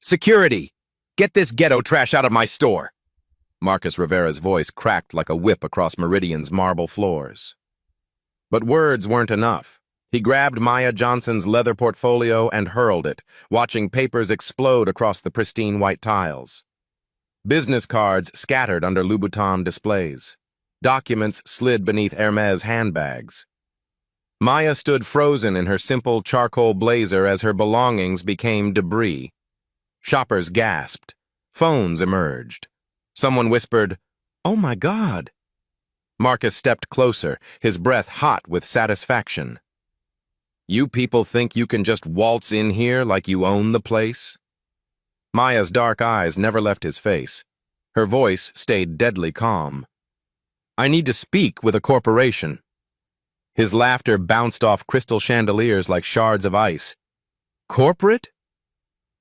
Security! Get this ghetto trash out of my store! Marcus Rivera's voice cracked like a whip across Meridian's marble floors. But words weren't enough. He grabbed Maya Johnson's leather portfolio and hurled it, watching papers explode across the pristine white tiles. Business cards scattered under Louboutin displays. Documents slid beneath Hermes handbags. Maya stood frozen in her simple charcoal blazer as her belongings became debris. Shoppers gasped. Phones emerged. Someone whispered, "Oh my God!" Marcus stepped closer, his breath hot with satisfaction. "You people think you can just waltz in here like you own the place?" Maya's dark eyes never left his face. Her voice stayed deadly calm. "I need to speak with a corporation." His laughter bounced off crystal chandeliers like shards of ice. "Corporate?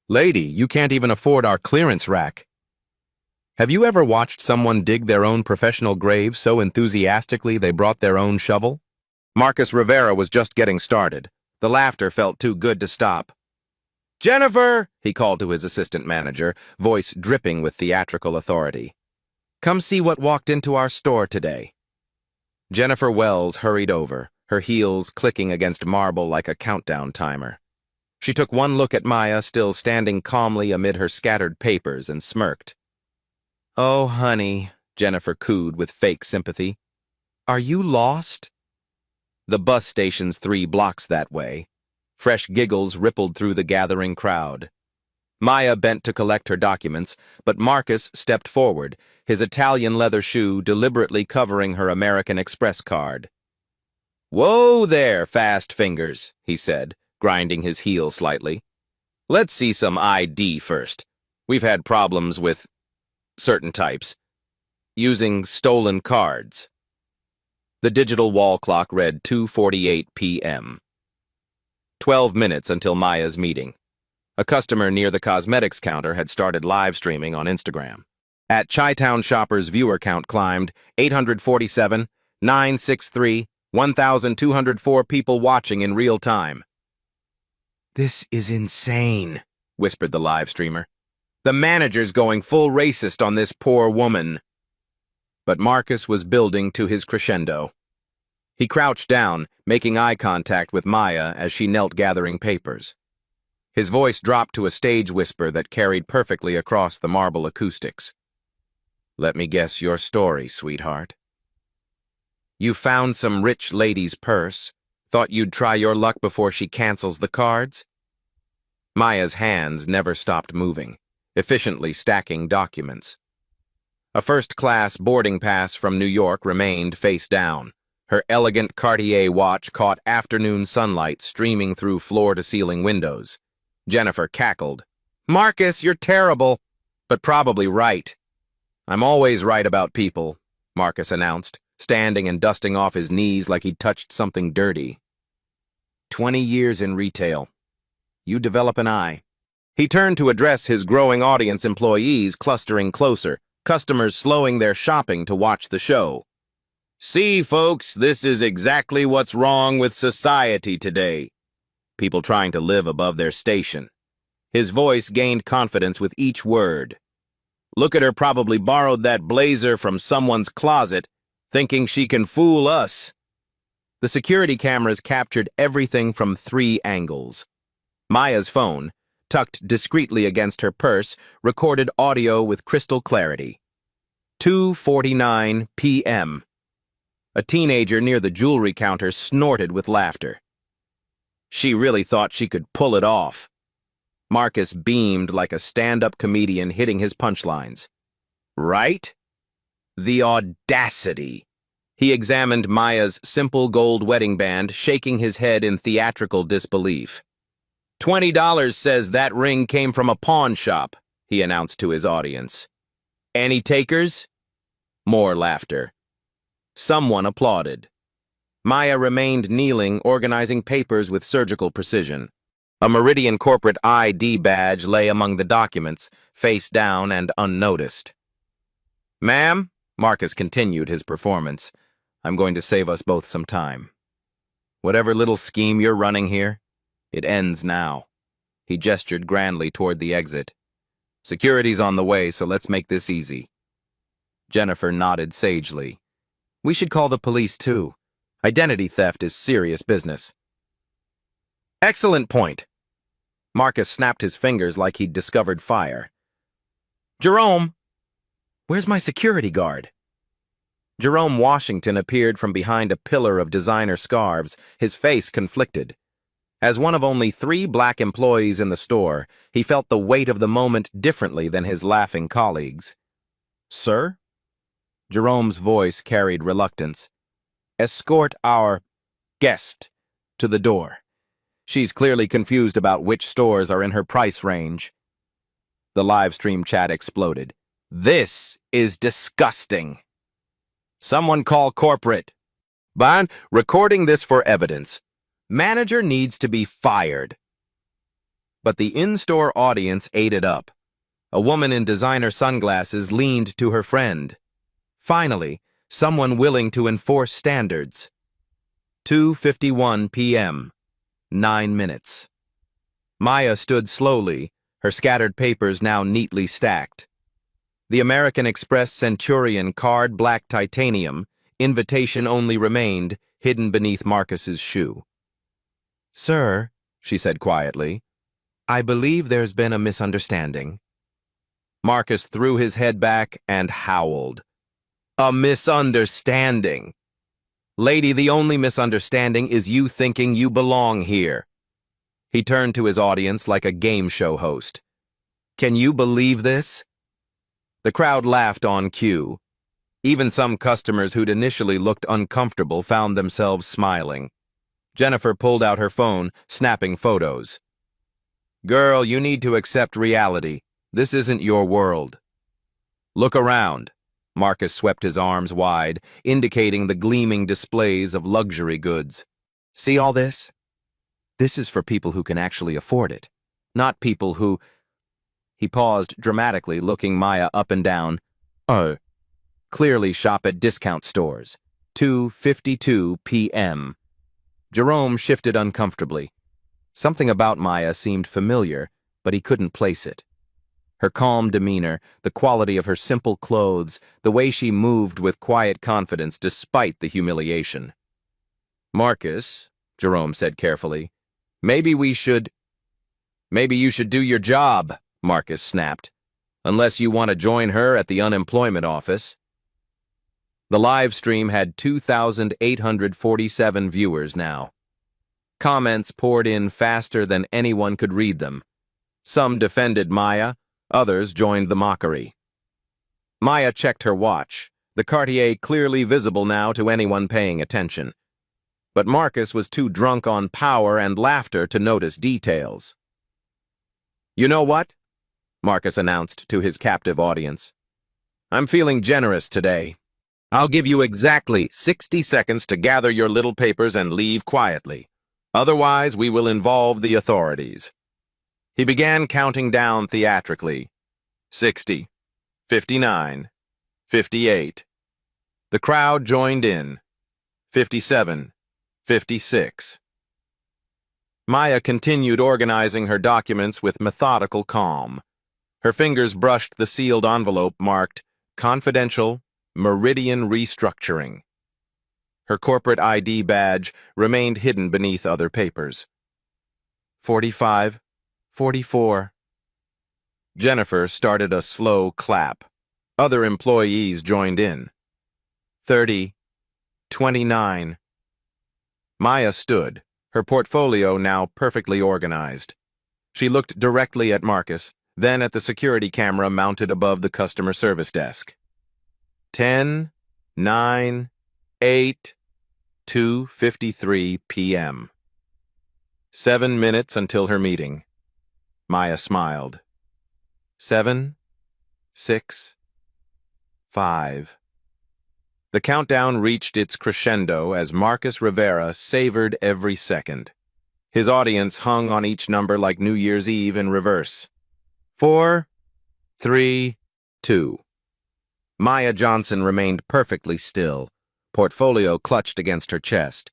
Lady, you can't even afford our clearance rack." Have you ever watched someone dig their own professional grave so enthusiastically they brought their own shovel? Marcus Rivera was just getting started. The laughter felt too good to stop. "Jennifer!" he called to his assistant manager, voice dripping with theatrical authority. "Come see what walked into our store today." Jennifer Wells hurried over, her heels clicking against marble like a countdown timer. She took one look at Maya, still standing calmly amid her scattered papers, and smirked. "Oh, honey," Jennifer cooed with fake sympathy. "Are you lost?" The bus station's 3 blocks that way. Fresh giggles rippled through the gathering crowd. Maya bent to collect her documents, but Marcus stepped forward, his Italian leather shoe deliberately covering her American Express card. "Whoa there, fast fingers," he said, grinding his heel slightly. "Let's see some ID first. We've had problems with certain types using stolen cards." The digital wall clock read 2:48 p.m. 12 minutes until Maya's meeting. A customer near the cosmetics counter had started live streaming on Instagram. At Chi-Town Shoppers' viewer count climbed 847, 963, 1,204 people watching in real time. "This is insane," whispered the live streamer. "The manager's going full racist on this poor woman." But Marcus was building to his crescendo. He crouched down, making eye contact with Maya as she knelt gathering papers. His voice dropped to a stage whisper that carried perfectly across the marble acoustics. "Let me guess your story, sweetheart. You found some rich lady's purse, thought you'd try your luck before she cancels the cards?" Maya's hands never stopped moving, efficiently stacking documents. A first-class boarding pass from New York remained face down. Her elegant Cartier watch caught afternoon sunlight streaming through floor-to-ceiling windows. Jennifer cackled. "Marcus, you're terrible, but probably right." "I'm always right about people," Marcus announced, standing and dusting off his knees like he'd touched something dirty. 20 years in retail. You develop an eye." He turned to address his growing audience, employees clustering closer, customers slowing their shopping to watch the show. "See, folks, this is exactly what's wrong with society today." People trying to live above their station. His voice gained confidence with each word. "Look at her, probably borrowed that blazer from someone's closet, thinking she can fool us." The security cameras captured everything from 3 angles. Maya's phone, tucked discreetly against her purse, recorded audio with crystal clarity. 2:49 p.m. A teenager near the jewelry counter snorted with laughter. She really thought she could pull it off. Marcus beamed like a stand-up comedian hitting his punchlines. Right? The audacity. He examined Maya's simple gold wedding band, shaking his head in theatrical disbelief. $20 says that ring came from a pawn shop, he announced to his audience. Any takers? More laughter. Someone applauded. Maya remained kneeling, organizing papers with surgical precision. A Meridian corporate ID badge lay among the documents, face down and unnoticed. "Ma'am," Marcus continued his performance, "I'm going to save us both some time. Whatever little scheme you're running here, it ends now." He gestured grandly toward the exit. Security's on the way, so let's make this easy. Jennifer nodded sagely. We should call the police, too. Identity theft is serious business. Excellent point. Marcus snapped his fingers like he'd discovered fire. Jerome! Where's my security guard? Jerome Washington appeared from behind a pillar of designer scarves, his face conflicted. As one of only 3 black employees in the store, he felt the weight of the moment differently than his laughing colleagues. Sir? Jerome's voice carried reluctance. Escort our guest to the door. She's clearly confused about which stores are in her price range. The live stream chat exploded. This is disgusting. Someone call corporate. Ban, recording this for evidence. Manager needs to be fired. But the in-store audience ate it up. A woman in designer sunglasses leaned to her friend. Finally, someone willing to enforce standards. 2:51 p.m. 9 minutes. Maya stood slowly, her scattered papers now neatly stacked. The American Express Centurion card black titanium, invitation only remained, hidden beneath Marcus's shoe. Sir, she said quietly, I believe there's been a misunderstanding. Marcus threw his head back and howled. A misunderstanding. Lady, the only misunderstanding is you thinking you belong here. He turned to his audience like a game show host. Can you believe this? The crowd laughed on cue. Even some customers who'd initially looked uncomfortable found themselves smiling. Jennifer pulled out her phone, snapping photos. Girl, you need to accept reality. This isn't your world. Look around. Marcus swept his arms wide, indicating the gleaming displays of luxury goods. See all this? This is for people who can actually afford it, not people who... He paused dramatically, looking Maya up and down. Clearly shop at discount stores. 2:52 p.m. Jerome shifted uncomfortably. Something about Maya seemed familiar, but he couldn't place it. Her calm demeanor, the quality of her simple clothes, the way she moved with quiet confidence despite the humiliation. Marcus, Jerome said carefully, maybe you should do your job, Marcus snapped, unless you want to join her at the unemployment office. The live stream had 2,847 viewers now. Comments poured in faster than anyone could read them. Some defended Maya, others joined the mockery. Maya checked her watch, the Cartier clearly visible now to anyone paying attention. But Marcus was too drunk on power and laughter to notice details. You know what? Marcus announced to his captive audience. I'm feeling generous today. I'll give you exactly 60 seconds to gather your little papers and leave quietly. Otherwise, we will involve the authorities. He began counting down theatrically. 60, 59, 58. The crowd joined in. 57, 56. Maya continued organizing her documents with methodical calm. Her fingers brushed the sealed envelope marked Confidential Meridian Restructuring. Her corporate ID badge remained hidden beneath other papers. 45, 44. Jennifer started a slow clap. Other employees joined in. 30, 29. Maya stood, her portfolio now perfectly organized. She looked directly at Marcus, then at the security camera mounted above the customer service desk. 10, 9, 8, 2:53 p.m. 7 minutes until her meeting. Maya smiled. 7, 6, 5. The countdown reached its crescendo as Marcus Rivera savored every second. His audience hung on each number like New Year's Eve in reverse. 4, 3, 2. Maya Johnson remained perfectly still, portfolio clutched against her chest.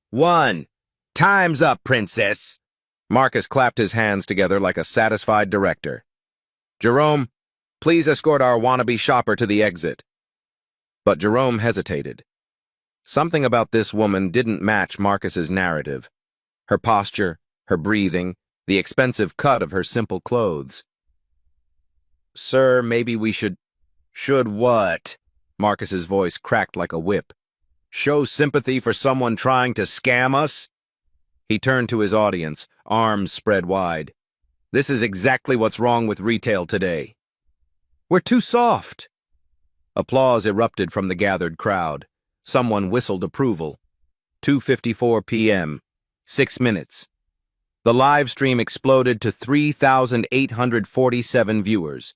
1. Time's up, princess. Marcus clapped his hands together like a satisfied director. Jerome, please escort our wannabe shopper to the exit. But Jerome hesitated. Something about this woman didn't match Marcus's narrative. Her posture, her breathing, the expensive cut of her simple clothes. Sir, maybe we should... Should what? Marcus's voice cracked like a whip. Show sympathy for someone trying to scam us? He turned to his audience, arms spread wide. This is exactly what's wrong with retail today. We're too soft. Applause erupted from the gathered crowd. Someone whistled approval. 2:54 p.m. 6 minutes. The live stream exploded to 3,847 viewers.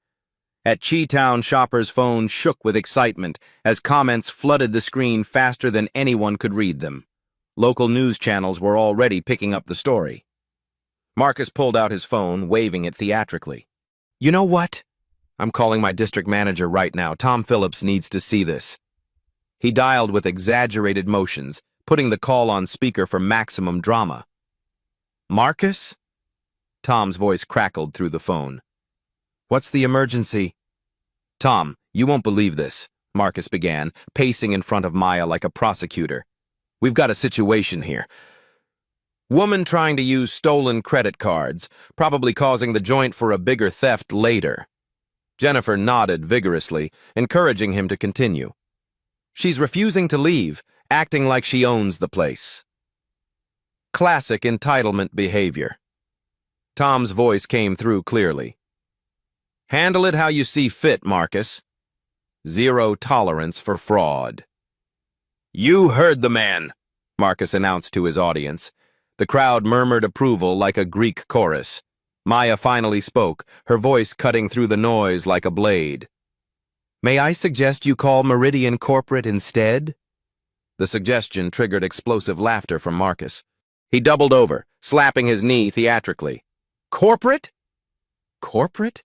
At Chi-Town, shoppers' phones shook with excitement as comments flooded the screen faster than anyone could read them. Local news channels were already picking up the story. Marcus pulled out his phone, waving it theatrically. You know what? I'm calling my district manager right now. Tom Phillips needs to see this. He dialed with exaggerated motions, putting the call on speaker for maximum drama. Marcus? Tom's voice crackled through the phone. What's the emergency? Tom, you won't believe this, Marcus began, pacing in front of Maya like a prosecutor. We've got a situation here. Woman trying to use stolen credit cards, probably causing the joint for a bigger theft later. Jennifer nodded vigorously, encouraging him to continue. She's refusing to leave, acting like she owns the place. Classic entitlement behavior. Tom's voice came through clearly. Handle it how you see fit, Marcus. Zero tolerance for fraud. You heard the man, Marcus announced to his audience. The crowd murmured approval like a Greek chorus. Maya finally spoke, her voice cutting through the noise like a blade. May I suggest you call Meridian Corporate instead? The suggestion triggered explosive laughter from Marcus. He doubled over, slapping his knee theatrically. Corporate? Corporate?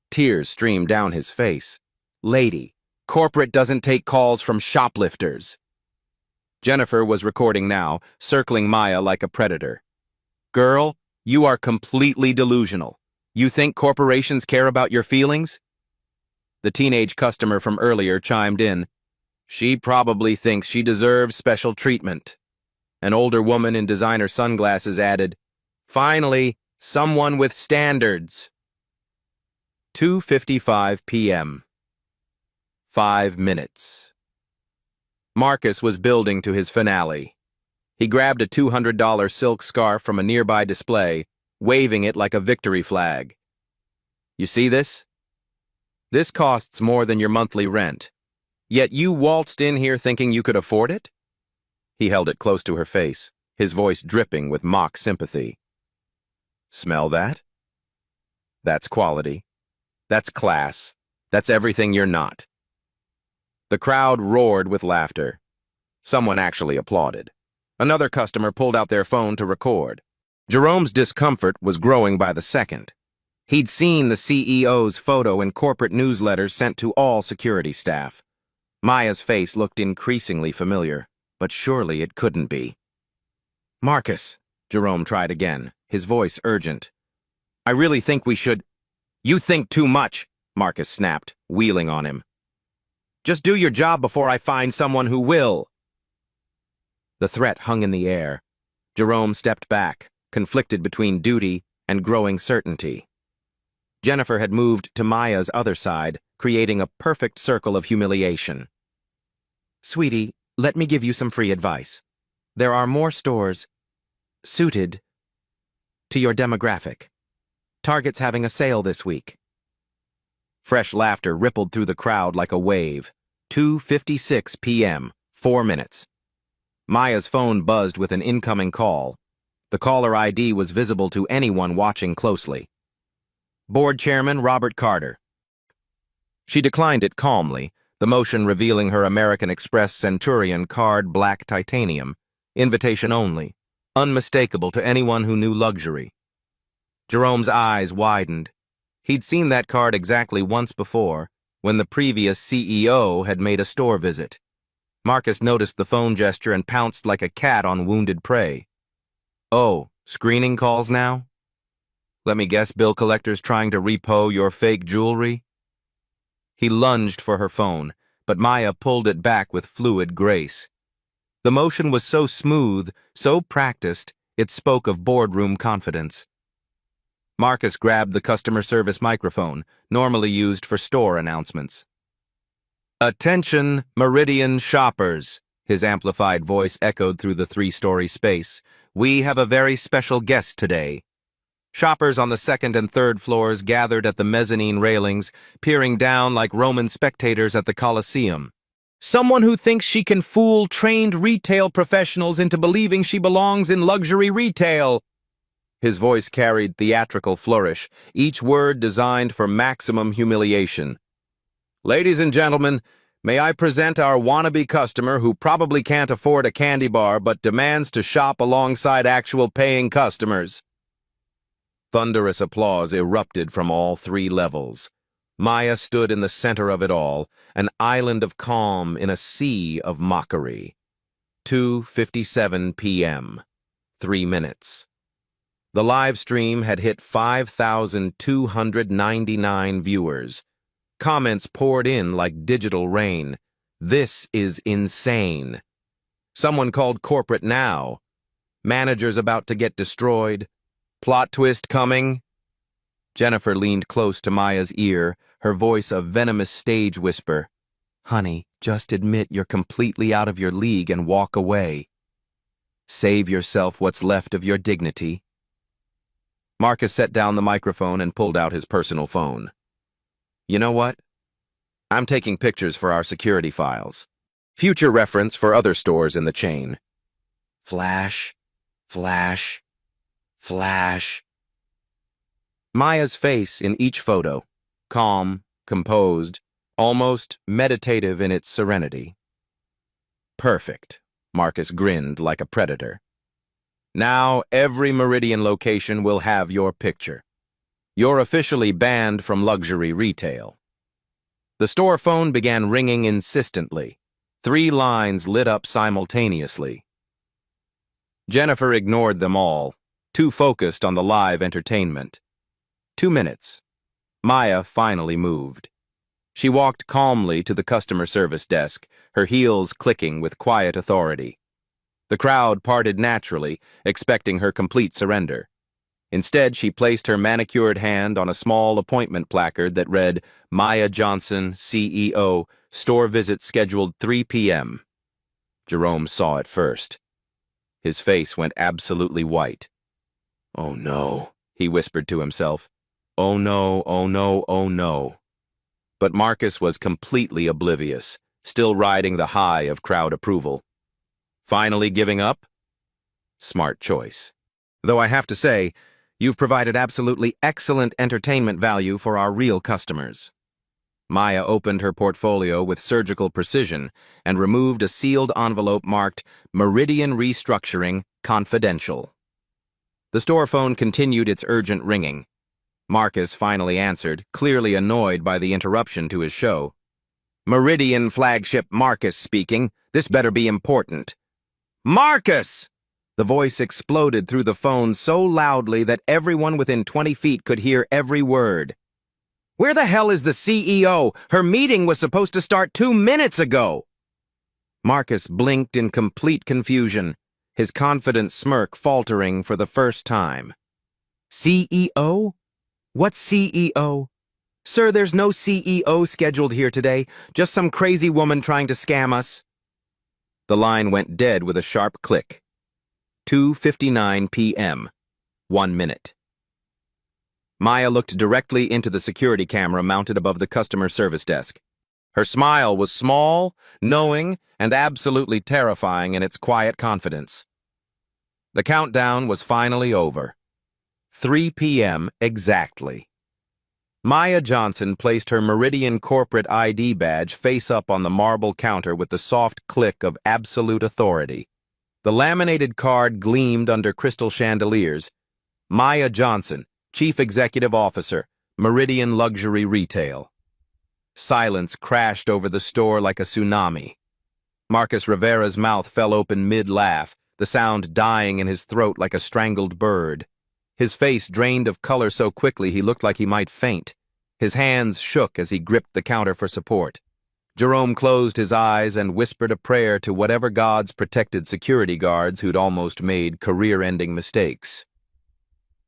Tears streamed down his face. Lady, corporate doesn't take calls from shoplifters. Jennifer was recording now, circling Maya like a predator. Girl, you are completely delusional. You think corporations care about your feelings? The teenage customer from earlier chimed in. She probably thinks she deserves special treatment. An older woman in designer sunglasses added, Finally, someone with standards. 2:55 p.m. 5 minutes. Marcus was building to his finale. He grabbed a $200 silk scarf from a nearby display, waving it like a victory flag. You see this? This costs more than your monthly rent. Yet you waltzed in here thinking you could afford it? He held it close to her face, his voice dripping with mock sympathy. Smell that? That's quality. That's class. That's everything you're not. The crowd roared with laughter. Someone actually applauded. Another customer pulled out their phone to record. Jerome's discomfort was growing by the second. He'd seen the CEO's photo in corporate newsletters sent to all security staff. Maya's face looked increasingly familiar, but surely it couldn't be. Marcus, Jerome tried again, his voice urgent. I really think we should... You think too much, Marcus snapped, wheeling on him. Just do your job before I find someone who will. The threat hung in the air. Jerome stepped back, conflicted between duty and growing certainty. Jennifer had moved to Maya's other side, creating a perfect circle of humiliation. Sweetie, let me give you some free advice. There are more stores suited to your demographic. Target's having a sale this week. Fresh laughter rippled through the crowd like a wave. 2:56 p.m., 4 minutes. Maya's phone buzzed with an incoming call. The caller ID was visible to anyone watching closely. Board Chairman Robert Carter. She declined it calmly, the motion revealing her American Express Centurion card black titanium, invitation only, unmistakable to anyone who knew luxury. Jerome's eyes widened. He'd seen that card exactly once before, when the previous CEO had made a store visit. Marcus noticed the phone gesture and pounced like a cat on wounded prey. Oh, screening calls now? Let me guess, bill collectors trying to repo your fake jewelry? He lunged for her phone, but Maya pulled it back with fluid grace. The motion was so smooth, so practiced, it spoke of boardroom confidence. Marcus grabbed the customer service microphone, normally used for store announcements. "Attention, Meridian shoppers," his amplified voice echoed through the three-story space. "We have a very special guest today." Shoppers on the second and third floors gathered at the mezzanine railings, peering down like Roman spectators at the Colosseum. "Someone who thinks she can fool trained retail professionals into believing she belongs in luxury retail." His voice carried theatrical flourish, each word designed for maximum humiliation. "Ladies and gentlemen, may I present our wannabe customer who probably can't afford a candy bar but demands to shop alongside actual paying customers." Thunderous applause erupted from all three levels. Maya stood in the center of it all, an island of calm in a sea of mockery. 2:57 p.m. 3 minutes. The live stream had hit 5,299 viewers. Comments poured in like digital rain. "This is insane." Someone called corporate now. "Managers about to get destroyed." "Plot twist coming." Jennifer leaned close to Maya's ear, her voice a venomous stage whisper. "Honey, just admit you're completely out of your league and walk away. Save yourself what's left of your dignity." Marcus set down the microphone and pulled out his personal phone. "You know what? I'm taking pictures for our security files. Future reference for other stores in the chain." Flash, flash, flash. Maya's face in each photo, calm, composed, almost meditative in its serenity. "Perfect," Marcus grinned like a predator. "Now every Meridian location will have your picture. You're officially banned from luxury retail." The store phone began ringing insistently. 3 lines lit up simultaneously. Jennifer ignored them all, too focused on the live entertainment. 2 minutes. Maya finally moved. She walked calmly to the customer service desk, her heels clicking with quiet authority. The crowd parted naturally, expecting her complete surrender. Instead, she placed her manicured hand on a small appointment placard that read, "Maya Johnson, CEO, store visit scheduled 3 p.m. Jerome saw it first. His face went absolutely white. "Oh no," he whispered to himself. "Oh no, oh no, oh no." But Marcus was completely oblivious, still riding the high of crowd approval. Finally giving up? Smart choice. "Though I have to say, you've provided absolutely excellent entertainment value for our real customers." Maya opened her portfolio with surgical precision and removed a sealed envelope marked "Meridian Restructuring, Confidential." The store phone continued its urgent ringing. Marcus finally answered, clearly annoyed by the interruption to his show. "Meridian flagship Marcus speaking. This better be important." "Marcus!" The voice exploded through the phone so loudly that everyone within 20 feet could hear every word. "Where the hell is the CEO? Her meeting was supposed to start 2 minutes ago." Marcus blinked in complete confusion, his confident smirk faltering for the first time. "CEO? What CEO? Sir, there's no CEO scheduled here today, just some crazy woman trying to scam us." The line went dead with a sharp click. 2:59 p.m. 1 minute. Maya looked directly into the security camera mounted above the customer service desk. Her smile was small, knowing, and absolutely terrifying in its quiet confidence. The countdown was finally over. 3 p.m. exactly. Maya Johnson placed her Meridian corporate ID badge face up on the marble counter with the soft click of absolute authority. The laminated card gleamed under crystal chandeliers. Maya Johnson, Chief Executive Officer, Meridian Luxury Retail. Silence crashed over the store like a tsunami. Marcus Rivera's mouth fell open mid-laugh, the sound dying in his throat like a strangled bird. His face drained of color so quickly he looked like he might faint. His hands shook as he gripped the counter for support. Jerome closed his eyes and whispered a prayer to whatever gods protected security guards who'd almost made career-ending mistakes.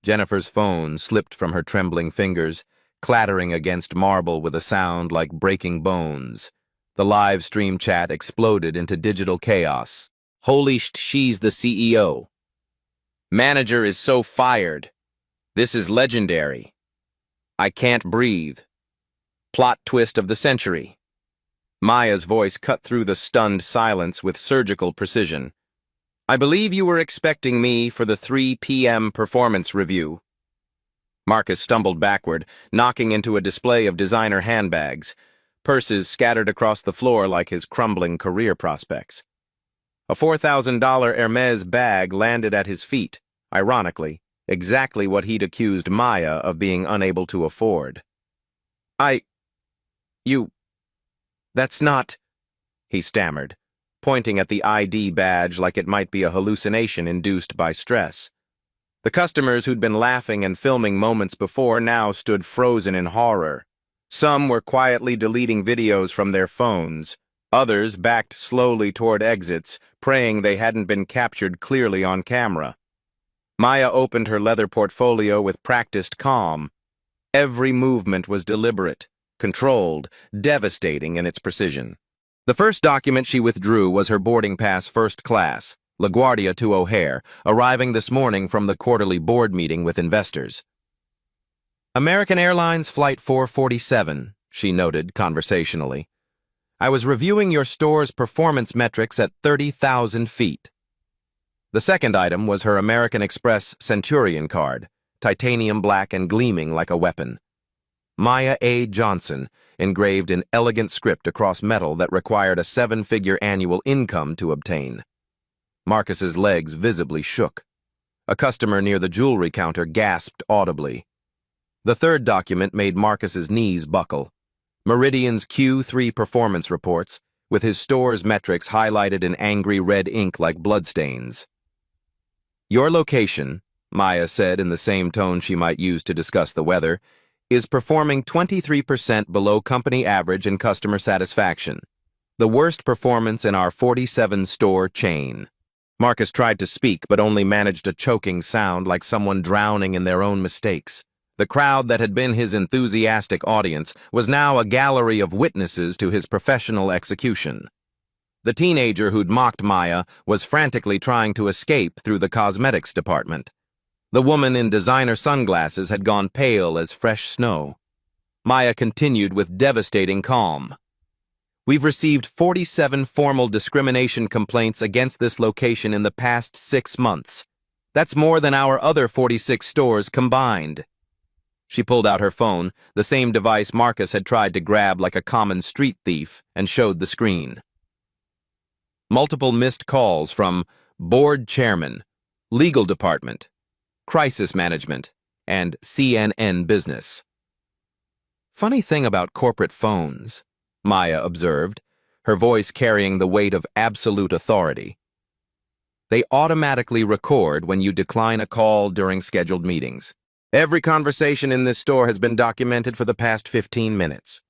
Jennifer's phone slipped from her trembling fingers, clattering against marble with a sound like breaking bones. The live stream chat exploded into digital chaos. Holy sh*, she's the CEO. Manager is so fired. This is legendary. I can't breathe. Plot twist of the century. Maya's voice cut through the stunned silence with surgical precision. I believe you were expecting me for the 3 p.m. performance review. Marcus stumbled backward, knocking into a display of designer handbags, purses scattered across the floor like his crumbling career prospects. A $4,000 Hermes bag landed at his feet, ironically, exactly what he'd accused Maya of being unable to afford. That's not, he stammered, pointing at the ID badge like it might be a hallucination induced by stress. The customers who'd been laughing and filming moments before now stood frozen in horror. Some were quietly deleting videos from their phones. Others backed slowly toward exits, praying they hadn't been captured clearly on camera. Maya opened her leather portfolio with practiced calm. Every movement was deliberate, controlled, devastating in its precision. The first document she withdrew was her boarding pass first class, LaGuardia to O'Hare, arriving this morning from the quarterly board meeting with investors. American Airlines Flight 447, she noted conversationally. I was reviewing your store's performance metrics at 30,000 feet. The second item was her American Express Centurion card, titanium black and gleaming like a weapon. Maya A. Johnson, engraved in elegant script across metal that required a 7-figure annual income to obtain. Marcus's legs visibly shook. A customer near the jewelry counter gasped audibly. The third document made Marcus's knees buckle. Meridian's Q3 performance reports, with his store's metrics highlighted in angry red ink like bloodstains. Your location, Maya said in the same tone she might use to discuss the weather, is performing 23% below company average in customer satisfaction, the worst performance in our 47-store chain. Marcus tried to speak but only managed a choking sound like someone drowning in their own mistakes. The crowd that had been his enthusiastic audience was now a gallery of witnesses to his professional execution. The teenager who'd mocked Maya was frantically trying to escape through the cosmetics department. The woman in designer sunglasses had gone pale as fresh snow. Maya continued with devastating calm. We've received 47 formal discrimination complaints against this location in the past 6 months. That's more than our other 46 stores combined. She pulled out her phone, the same device Marcus had tried to grab like a common street thief, and showed the screen. Multiple missed calls from board chairman, legal department, crisis management, and CNN business. Funny thing about corporate phones, Maya observed, her voice carrying the weight of absolute authority. They automatically record when you decline a call during scheduled meetings. Every conversation in this store has been documented for the past 15 minutes.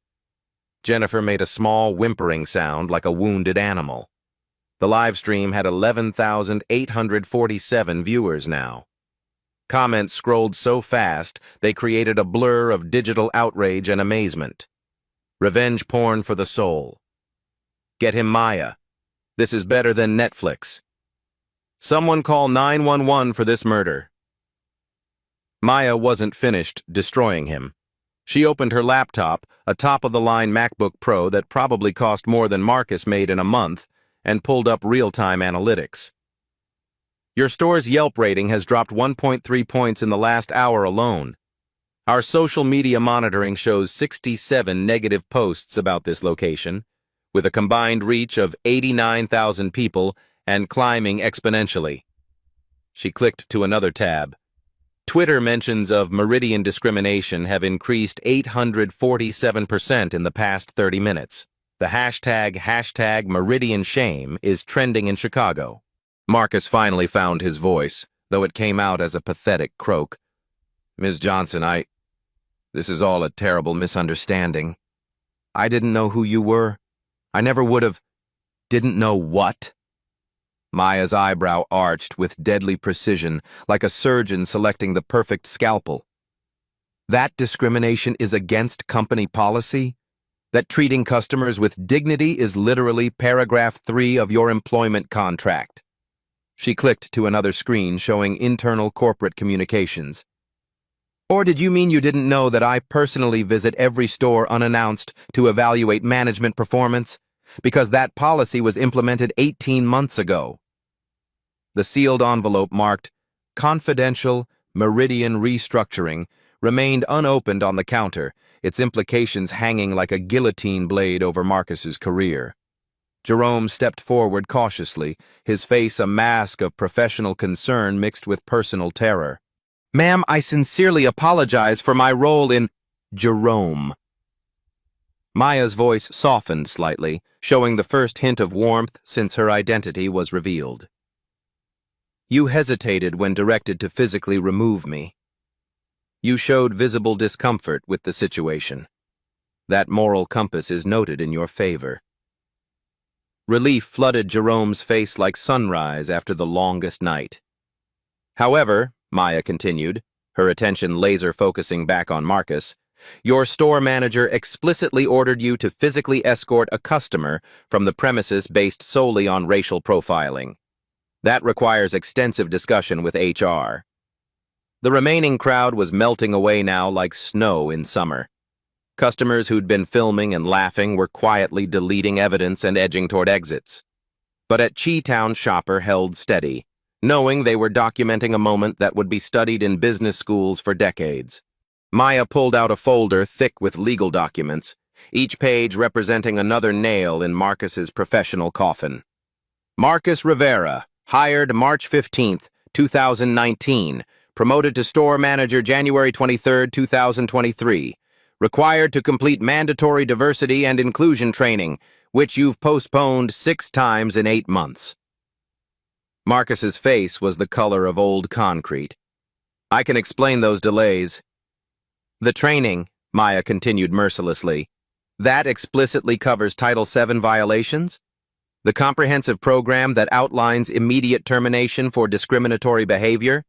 Jennifer made a small whimpering sound like a wounded animal. The live stream had 11,847 viewers now. Comments scrolled so fast, they created a blur of digital outrage and amazement. Revenge porn for the soul. Get him Maya. This is better than Netflix. Someone call 911 for this murder. Maya wasn't finished destroying him. She opened her laptop, a top-of-the-line MacBook Pro that probably cost more than Marcus made in a month, and pulled up real-time analytics. Your store's Yelp rating has dropped 1.3 points in the last hour alone. Our social media monitoring shows 67 negative posts about this location, with a combined reach of 89,000 people and climbing exponentially. She clicked to another tab. Twitter mentions of Meridian discrimination have increased 847% in the past 30 minutes. The hashtag Meridian Shame is trending in Chicago. Marcus finally found his voice, though it came out as a pathetic croak. Ms. Johnson, this is all a terrible misunderstanding. I didn't know who you were. I never would have. Didn't know what? Maya's eyebrow arched with deadly precision, like a surgeon selecting the perfect scalpel. That discrimination is against company policy? That treating customers with dignity is literally paragraph 3 of your employment contract? She clicked to another screen showing internal corporate communications. Or did you mean you didn't know that I personally visit every store unannounced to evaluate management performance? Because that policy was implemented 18 months ago. The sealed envelope marked Confidential Meridian Restructuring remained unopened on the counter, its implications hanging like a guillotine blade over Marcus's career. Jerome stepped forward cautiously, his face a mask of professional concern mixed with personal terror. Ma'am, I sincerely apologize for my role in Jerome. Maya's voice softened slightly, showing the first hint of warmth since her identity was revealed. You hesitated when directed to physically remove me. You showed visible discomfort with the situation. That moral compass is noted in your favor. Relief flooded Jerome's face like sunrise after the longest night. However, Maya continued, her attention laser-focusing back on Marcus, your store manager explicitly ordered you to physically escort a customer from the premises based solely on racial profiling. That requires extensive discussion with HR. The remaining crowd was melting away now like snow in summer. Customers who'd been filming and laughing were quietly deleting evidence and edging toward exits. But at Chi-Town, Shopper held steady, knowing they were documenting a moment that would be studied in business schools for decades. Maya pulled out a folder thick with legal documents, each page representing another nail in Marcus's professional coffin. Marcus Rivera, hired March 15th, 2019, promoted to store manager January 23, 2023. Required to complete mandatory diversity and inclusion training, which you've postponed 6 times in 8 months. Marcus's face was the color of old concrete. I can explain those delays. The training, Maya continued mercilessly, that explicitly covers Title VII violations? The comprehensive program that outlines immediate termination for discriminatory behavior?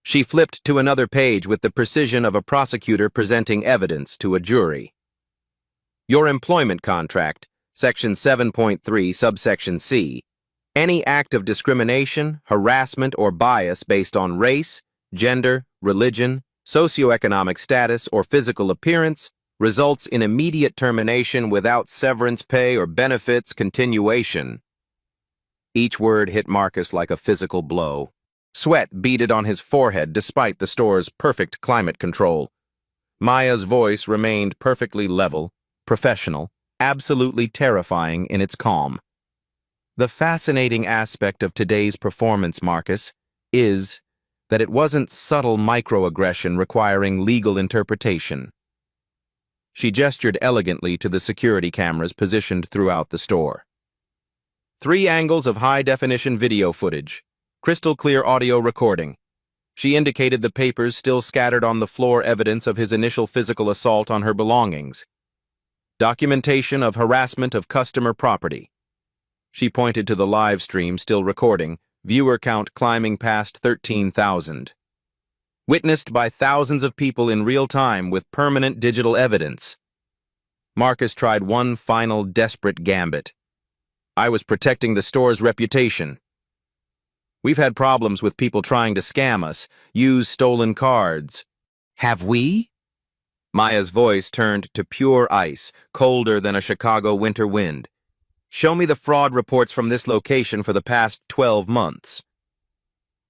She flipped to another page with the precision of a prosecutor presenting evidence to a jury. Your employment contract, Section 7.3, subsection C, any act of discrimination, harassment, or bias based on race, gender, religion, socioeconomic status, or physical appearance results in immediate termination without severance pay or benefits continuation. Each word hit Marcus like a physical blow. Sweat beaded on his forehead despite the store's perfect climate control. Maya's voice remained perfectly level, professional, absolutely terrifying in its calm. The fascinating aspect of today's performance, Marcus, is that it wasn't subtle microaggression requiring legal interpretation. She gestured elegantly to the security cameras positioned throughout the store. 3 angles of high-definition video footage. Crystal clear audio recording. She indicated the papers still scattered on the floor evidence of his initial physical assault on her belongings. Documentation of harassment of customer property. She pointed to the live stream still recording, viewer count climbing past 13,000. Witnessed by thousands of people in real time with permanent digital evidence. Marcus tried one final desperate gambit. I was protecting the store's reputation. We've had problems with people trying to scam us, use stolen cards. Have we? Maya's voice turned to pure ice, colder than a Chicago winter wind. Show me the fraud reports from this location for the past 12 months.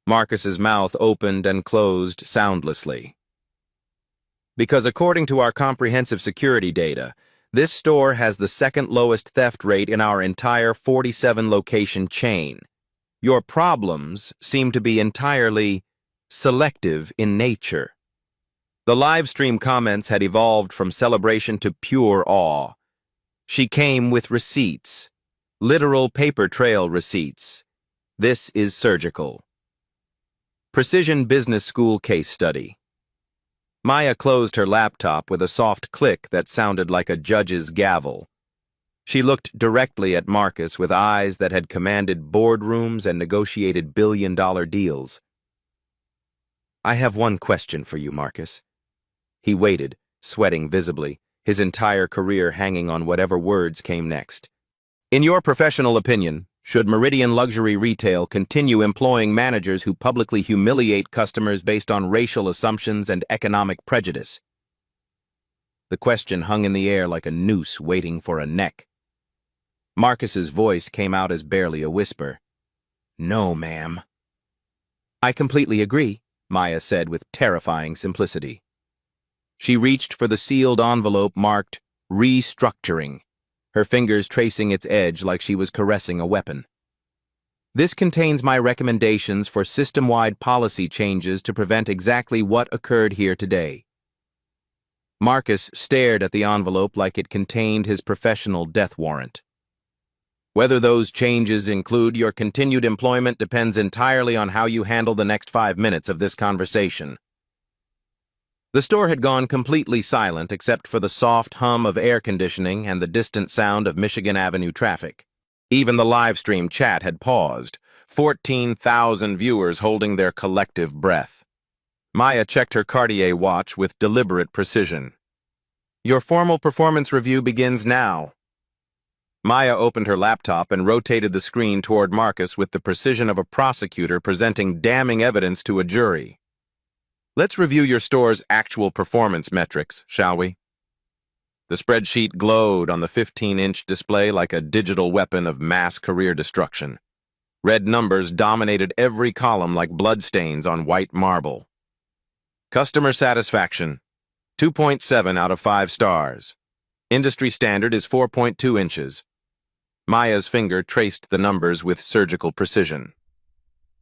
Marcus's mouth opened and closed soundlessly. Because according to our comprehensive security data, this store has the second lowest theft rate in our entire 47-location chain. Your problems seem to be entirely selective in nature. The live stream comments had evolved from celebration to pure awe. She came with receipts, literal paper trail receipts. This is surgical. Precision Business School case study. Maya closed her laptop with a soft click that sounded like a judge's gavel. She looked directly at Marcus with eyes that had commanded boardrooms and negotiated billion-dollar deals. "I have one question for you, Marcus." He waited, sweating visibly, his entire career hanging on whatever words came next. "In your professional opinion, should Meridian Luxury Retail continue employing managers who publicly humiliate customers based on racial assumptions and economic prejudice?" The question hung in the air like a noose waiting for a neck. Marcus's voice came out as barely a whisper. "No, ma'am." "I completely agree," Maya said with terrifying simplicity. She reached for the sealed envelope marked "Restructuring," her fingers tracing its edge like she was caressing a weapon. "This contains my recommendations for system-wide policy changes to prevent exactly what occurred here today." Marcus stared at the envelope like it contained his professional death warrant. "Whether those changes include your continued employment depends entirely on how you handle the next 5 minutes of this conversation." The store had gone completely silent except for the soft hum of air conditioning and the distant sound of Michigan Avenue traffic. Even the live stream chat had paused, 14,000 viewers holding their collective breath. Maya checked her Cartier watch with deliberate precision. "Your formal performance review begins now." Maya opened her laptop and rotated the screen toward Marcus with the precision of a prosecutor presenting damning evidence to a jury. "Let's review your store's actual performance metrics, shall we?" The spreadsheet glowed on the 15-inch display like a digital weapon of mass career destruction. Red numbers dominated every column like bloodstains on white marble. Customer satisfaction, 2.7 out of 5 stars. Industry standard is 4.2 inches. Maya's finger traced the numbers with surgical precision.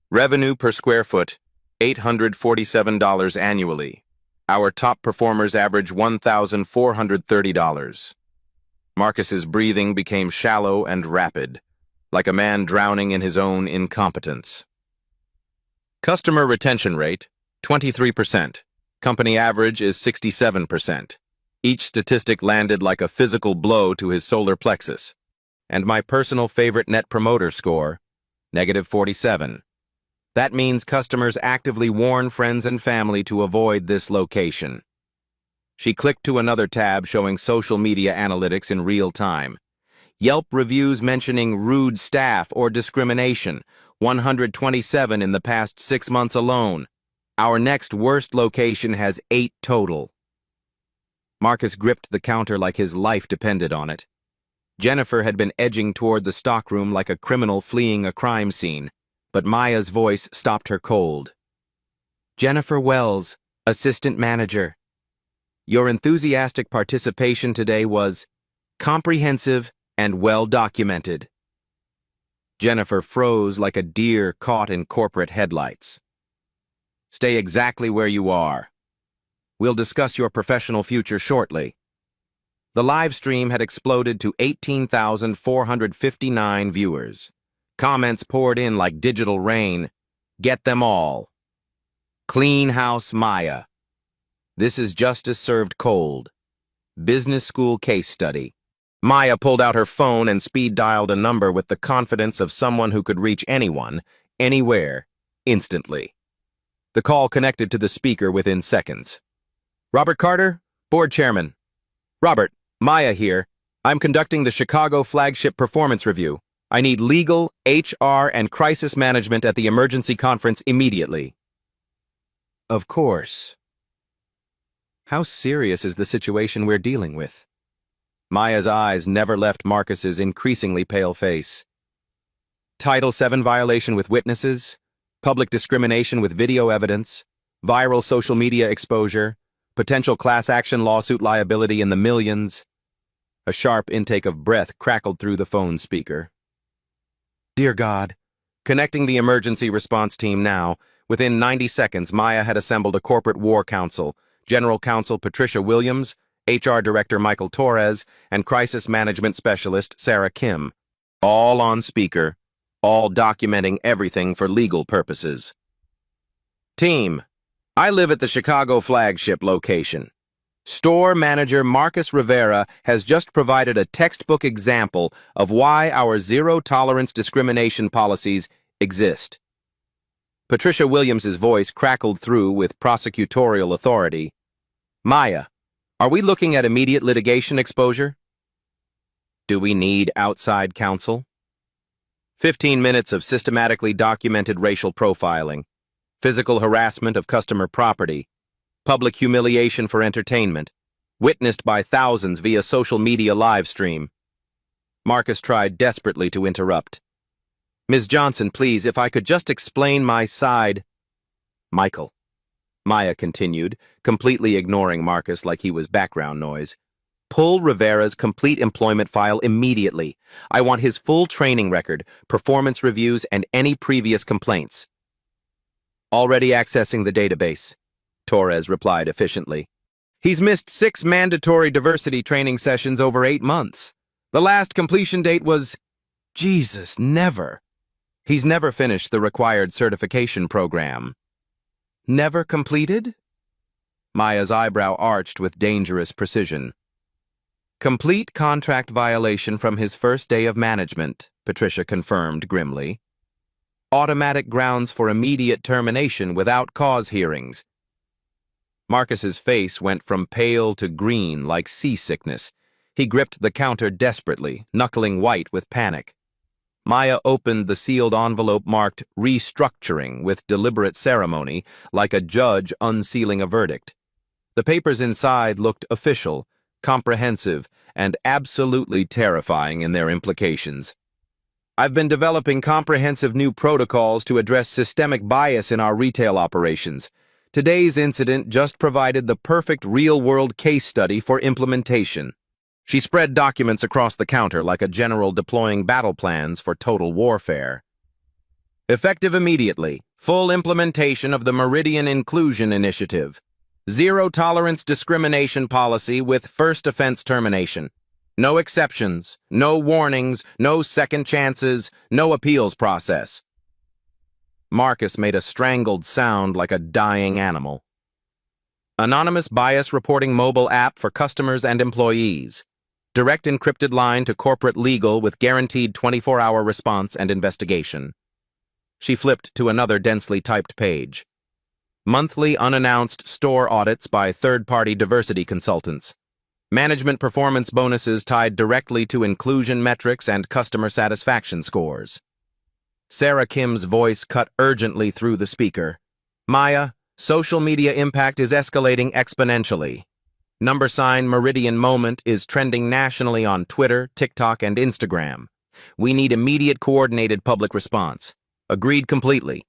Revenue per square foot, $847 annually. Our top performers average $1,430. Marcus's breathing became shallow and rapid, like a man drowning in his own incompetence. Customer retention rate, 23%. Company average is 67%. Each statistic landed like a physical blow to his solar plexus. And my personal favorite net promoter score, -47. That means customers actively warn friends and family to avoid this location. She clicked to another tab showing social media analytics in real time. Yelp reviews mentioning rude staff or discrimination, 127 in the past 6 months alone. Our next worst location has 8 total. Marcus gripped the counter like his life depended on it. Jennifer had been edging toward the stockroom like a criminal fleeing a crime scene, but Maya's voice stopped her cold. "Jennifer Wells, assistant manager. Your enthusiastic participation today was comprehensive and well documented." Jennifer froze like a deer caught in corporate headlights. "Stay exactly where you are. We'll discuss your professional future shortly." The live stream had exploded to 18,459 viewers. Comments poured in like digital rain. "Get them all." "Clean house Maya." "This is justice served cold." "Business school case study." Maya pulled out her phone and speed-dialed a number with the confidence of someone who could reach anyone, anywhere, instantly. The call connected to the speaker within seconds. "Robert Carter, board chairman." "Robert, Maya here. I'm conducting the Chicago flagship performance review. I need legal, HR, and crisis management at the emergency conference immediately." "Of course." How serious is the situation we're dealing with? Maya's eyes never left Marcus's increasingly pale face. Title VII violation with witnesses, public discrimination with video evidence, viral social media exposure, potential class action lawsuit liability in the millions. A sharp intake of breath crackled through the phone speaker. Dear God. Connecting the emergency response team now. Within 90 seconds, Maya had assembled a corporate war council, General Counsel Patricia Williams, HR Director Michael Torres, and Crisis Management Specialist Sarah Kim. All on speaker, all documenting everything for legal purposes. Team, I live at the Chicago flagship location. Store manager Marcus Rivera has just provided a textbook example of why our zero-tolerance discrimination policies exist. Patricia Williams's voice crackled through with prosecutorial authority. Maya, are we looking at immediate litigation exposure? Do we need outside counsel? 15 minutes of systematically documented racial profiling, physical harassment of customer property, public humiliation for entertainment, witnessed by thousands via social media live stream. Marcus tried desperately to interrupt. Ms. Johnson, please, if I could just explain my side. Michael, Maya continued, completely ignoring Marcus like he was background noise. Pull Rivera's complete employment file immediately. I want his full training record, performance reviews, and any previous complaints. Already accessing the database, Torres replied efficiently. He's missed 6 mandatory diversity training sessions over 8 months. The last completion date was... Jesus, never. He's never finished the required certification program. Never completed? Maya's eyebrow arched with dangerous precision. Complete contract violation from his first day of management, Patricia confirmed grimly. Automatic grounds for immediate termination without cause hearings. Marcus's face went from pale to green like seasickness. He gripped the counter desperately, knuckling white with panic. Maya opened the sealed envelope marked restructuring with deliberate ceremony, like a judge unsealing a verdict. The papers inside looked official, comprehensive, and absolutely terrifying in their implications. I've been developing comprehensive new protocols to address systemic bias in our retail operations. Today's incident just provided the perfect real-world case study for implementation. She spread documents across the counter like a general deploying battle plans for total warfare. Effective immediately, full implementation of the Meridian Inclusion Initiative. Zero-tolerance discrimination policy with first offense termination. No exceptions, no warnings, no second chances, no appeals process. Marcus made a strangled sound like a dying animal. Anonymous bias reporting mobile app for customers and employees. Direct encrypted line to corporate legal with guaranteed 24-hour response and investigation. She flipped to another densely typed page. Monthly unannounced store audits by third-party diversity consultants. Management performance bonuses tied directly to inclusion metrics and customer satisfaction scores. Sarah Kim's voice cut urgently through the speaker. Maya, social media impact is escalating exponentially. # Meridian Moment is trending nationally on Twitter, TikTok, and Instagram. We need immediate coordinated public response. Agreed completely.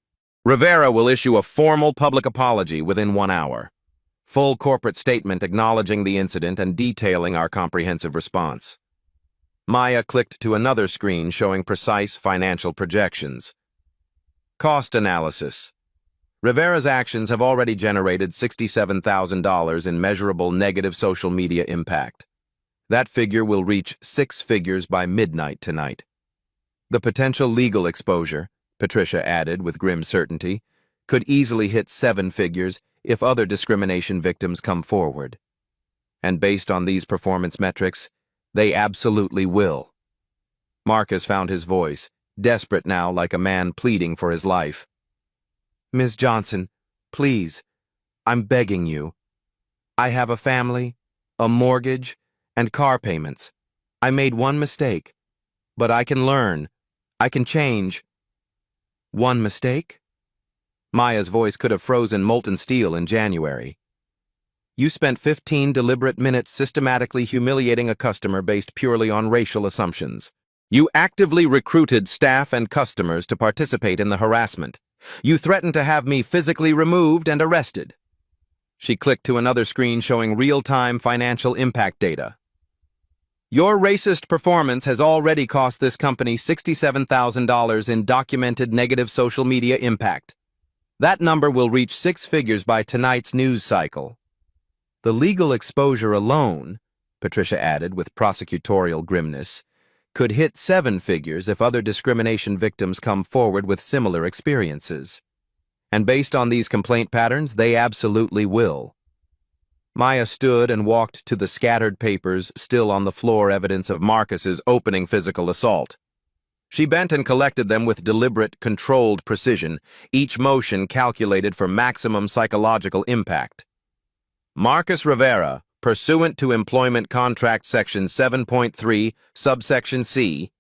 Rivera will issue a formal public apology within 1 hour. Full corporate statement acknowledging the incident and detailing our comprehensive response. Maya clicked to another screen showing precise financial projections. Cost analysis. Rivera's actions have already generated $67,000 in measurable negative social media impact. That figure will reach 6 figures by midnight tonight. The potential legal exposure, Patricia added with grim certainty, could easily hit 7 figures if other discrimination victims come forward. And based on these performance metrics, they absolutely will. Marcus found his voice, desperate now like a man pleading for his life. Ms. Johnson, please, I'm begging you. I have a family, a mortgage, and car payments. I made one mistake, but I can learn. I can change. One mistake? Maya's voice could have frozen molten steel in January. You spent 15 deliberate minutes systematically humiliating a customer based purely on racial assumptions. You actively recruited staff and customers to participate in the harassment. You threatened to have me physically removed and arrested. She clicked to another screen showing real-time financial impact data. Your racist performance has already cost this company $67,000 in documented negative social media impact. That number will reach 6 figures by tonight's news cycle. The legal exposure alone, Patricia added with prosecutorial grimness, could hit 7 figures if other discrimination victims come forward with similar experiences. And based on these complaint patterns, they absolutely will. Maya stood and walked to the scattered papers still on the floor, evidence of Marcus's opening physical assault. She bent and collected them with deliberate, controlled precision, each motion calculated for maximum psychological impact. Marcus Rivera, pursuant to Employment Contract Section 7.3, subsection C,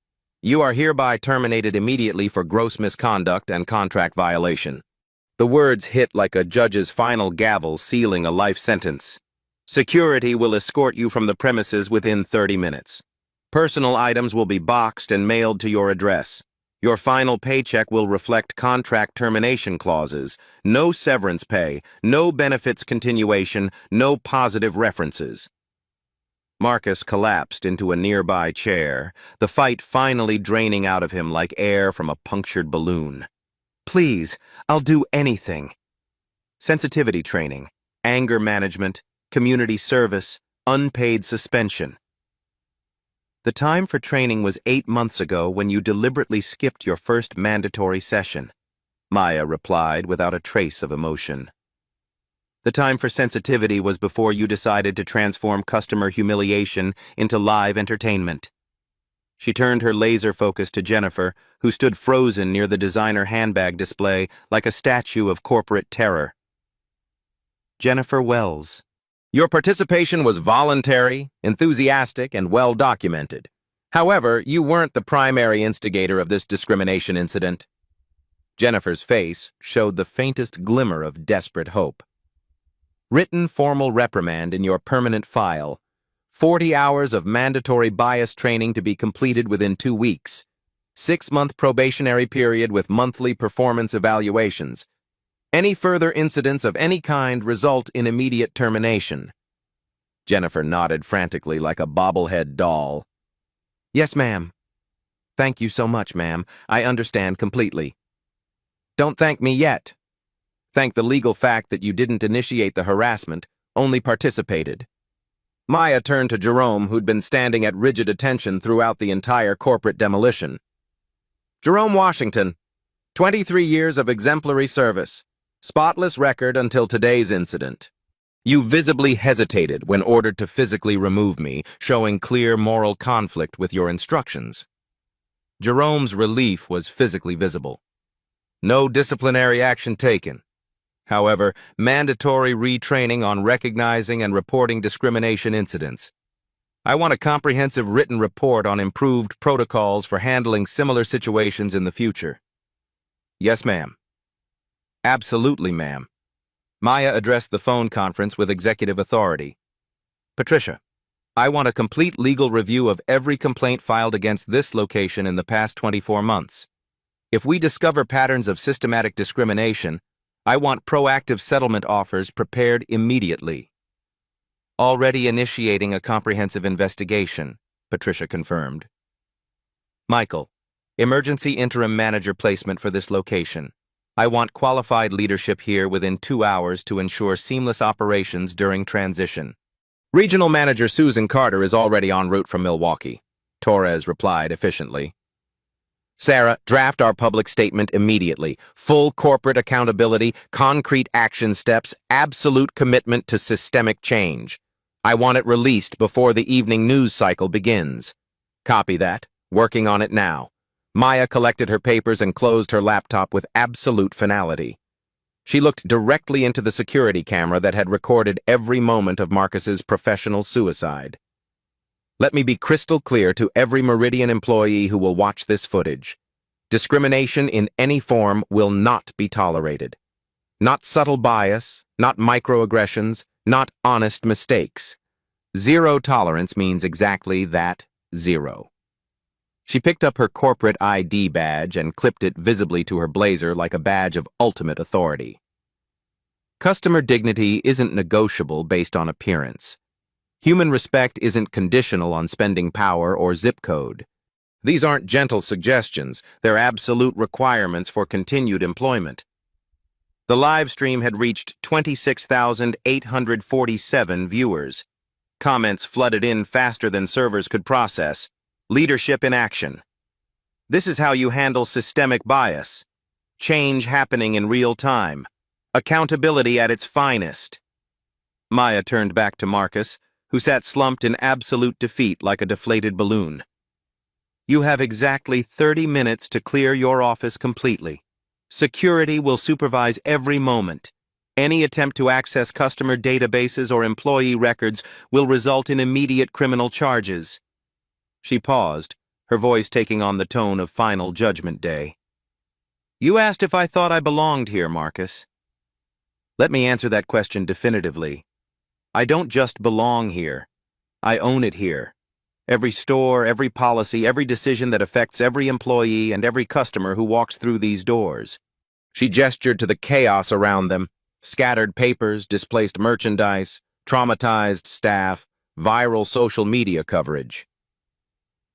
you are hereby terminated immediately for gross misconduct and contract violation. The words hit like a judge's final gavel sealing a life sentence. Security will escort you from the premises within 30 minutes. Personal items will be boxed and mailed to your address. Your final paycheck will reflect contract termination clauses, no severance pay, no benefits continuation, no positive references. Marcus collapsed into a nearby chair, the fight finally draining out of him like air from a punctured balloon. Please, I'll do anything. Sensitivity training, anger management, community service, unpaid suspension. The time for training was 8 months ago when you deliberately skipped your first mandatory session, Maya replied without a trace of emotion. The time for sensitivity was before you decided to transform customer humiliation into live entertainment. She turned her laser focus to Jennifer, who stood frozen near the designer handbag display like a statue of corporate terror. Jennifer Wells. Your participation was voluntary, enthusiastic, and well documented. However, you weren't the primary instigator of this discrimination incident. Jennifer's face showed the faintest glimmer of desperate hope. Written formal reprimand in your permanent file. 40 hours of mandatory bias training to be completed within 2 weeks. 6-month probationary period with monthly performance evaluations. Any further incidents of any kind result in immediate termination. Jennifer nodded frantically like a bobblehead doll. Yes, ma'am. Thank you so much, ma'am. I understand completely. Don't thank me yet. Thank the legal fact that you didn't initiate the harassment, only participated. Maya turned to Jerome, who'd been standing at rigid attention throughout the entire corporate demolition. Jerome Washington, 23 years of exemplary service. Spotless record until today's incident. You visibly hesitated when ordered to physically remove me, showing clear moral conflict with your instructions. Jerome's relief was physically visible. No disciplinary action taken. However, mandatory retraining on recognizing and reporting discrimination incidents. I want a comprehensive written report on improved protocols for handling similar situations in the future. Yes, ma'am. Absolutely, ma'am. Maya addressed the phone conference with executive authority. Patricia, I want a complete legal review of every complaint filed against this location in the past 24 months. If we discover patterns of systematic discrimination, I want proactive settlement offers prepared immediately. Already initiating a comprehensive investigation, Patricia confirmed. Michael, emergency interim manager placement for this location. I want qualified leadership here within 2 hours to ensure seamless operations during transition. Regional Manager Susan Carter is already en route from Milwaukee, Torres replied efficiently. Sarah, draft our public statement immediately. Full corporate accountability, concrete action steps, absolute commitment to systemic change. I want it released before the evening news cycle begins. Copy that. Working on it now. Maya collected her papers and closed her laptop with absolute finality. She looked directly into the security camera that had recorded every moment of Marcus's professional suicide. Let me be crystal clear to every Meridian employee who will watch this footage. Discrimination in any form will not be tolerated. Not subtle bias, not microaggressions, not honest mistakes. Zero tolerance means exactly that, zero. She picked up her corporate ID badge and clipped it visibly to her blazer like a badge of ultimate authority. Customer dignity isn't negotiable based on appearance. Human respect isn't conditional on spending power or zip code. These aren't gentle suggestions, they're absolute requirements for continued employment. The live stream had reached 26,847 viewers. Comments flooded in faster than servers could process. Leadership in action. This is how you handle systemic bias. change happening in real time, accountability at its finest. Maya turned back to Marcus, who sat slumped in absolute defeat like a deflated balloon. You have exactly 30 minutes to clear your office completely. Security will supervise every moment. Any attempt to access customer databases or employee records will result in immediate criminal charges. She paused, her voice taking on the tone of final judgment day. You asked if I thought I belonged here, Marcus. Let me answer that question definitively. I don't just belong here. I own it here. Every store, every policy, every decision that affects every employee and every customer who walks through these doors. She gestured to the chaos around them, scattered papers, displaced merchandise, traumatized staff, viral social media coverage.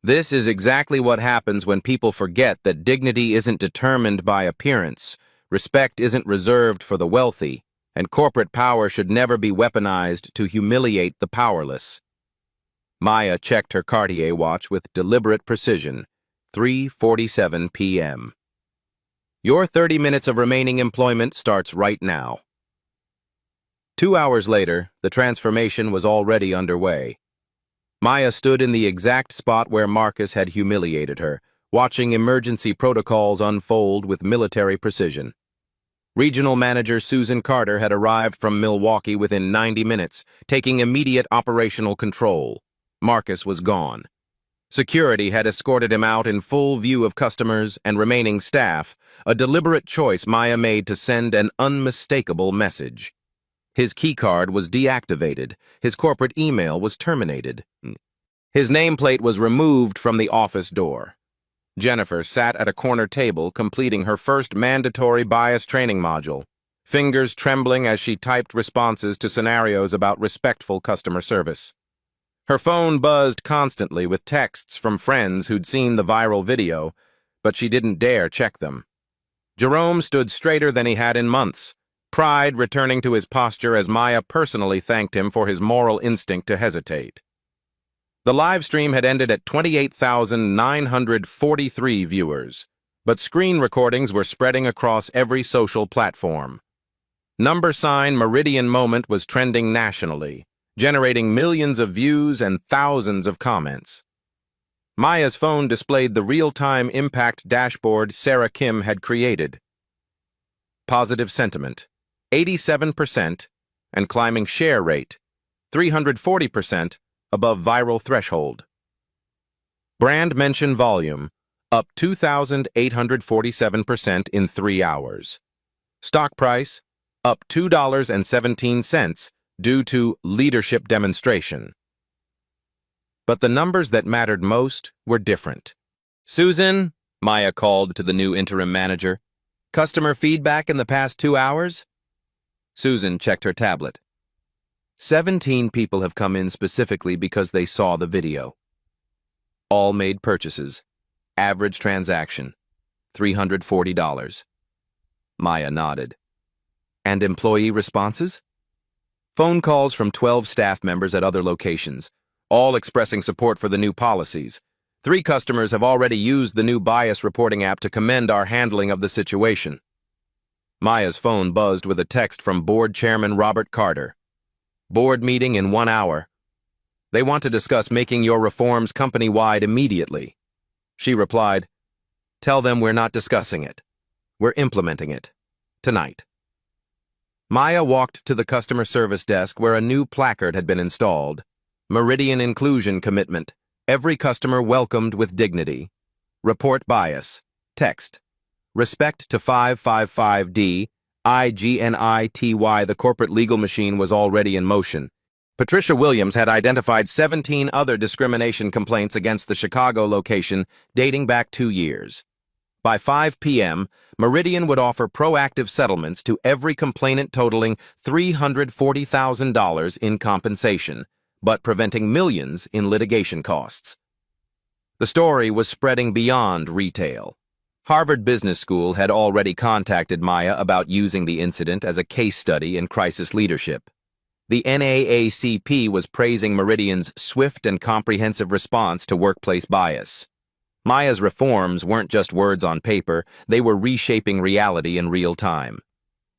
This is exactly what happens when people forget that dignity isn't determined by appearance, respect isn't reserved for the wealthy, and corporate power should never be weaponized to humiliate the powerless. Maya checked her Cartier watch with deliberate precision. 3:47 p.m. Your 30 minutes of remaining employment starts right now. 2 hours later, the transformation was already underway. Maya stood in the exact spot where Marcus had humiliated her, watching emergency protocols unfold with military precision. Regional Manager Susan Carter had arrived from Milwaukee within 90 minutes, taking immediate operational control. Marcus was gone. Security had escorted him out in full view of customers and remaining staff, a deliberate choice Maya made to send an unmistakable message. His keycard was deactivated. His corporate email was terminated. His nameplate was removed from the office door. Jennifer sat at a corner table completing her first mandatory bias training module, fingers trembling as she typed responses to scenarios about respectful customer service. Her phone buzzed constantly with texts from friends who'd seen the viral video, but she didn't dare check them. Jerome stood straighter than he had in months, pride returning to his posture as Maya personally thanked him for his moral instinct to hesitate. The live stream had ended at 28,943 viewers, but screen recordings were spreading across every social platform. # Meridian Moment was trending nationally, generating millions of views and thousands of comments. Maya's phone displayed the real-time impact dashboard Sarah Kim had created. Positive sentiment, 87%, and climbing share rate, 340%, above viral threshold. Brand mention volume, up 2,847% in 3 hours. Stock price, up $2.17, due to leadership demonstration. But the numbers that mattered most were different. Susan, Maya called to the new interim manager. Customer feedback in the past 2 hours? Susan checked her tablet. 17 people have come in specifically because they saw the video. All made purchases. Average transaction, $340. Maya nodded. And employee responses? Phone calls from 12 staff members at other locations, all expressing support for the new policies. 3 customers have already used the new bias reporting app to commend our handling of the situation. Maya's phone buzzed with a text from Board Chairman Robert Carter. Board meeting in 1 hour. They want to discuss making your reforms company-wide immediately. She replied, Tell them we're not discussing it. We're implementing it. Tonight. Maya walked to the customer service desk where a new placard had been installed. Meridian Inclusion Commitment. Every customer welcomed with dignity. Report bias. Text. Respect to 555D. IGNITY. The corporate legal machine was already in motion. Patricia Williams had identified 17 other discrimination complaints against the Chicago location dating back 2 years. By 5 p.m., Meridian would offer proactive settlements to every complainant totaling $340,000 in compensation, but preventing millions in litigation costs. The story was spreading beyond retail. Harvard Business School had already contacted Maya about using the incident as a case study in crisis leadership. The NAACP was praising Meridian's swift and comprehensive response to workplace bias. Maya's reforms weren't just words on paper, they were reshaping reality in real time.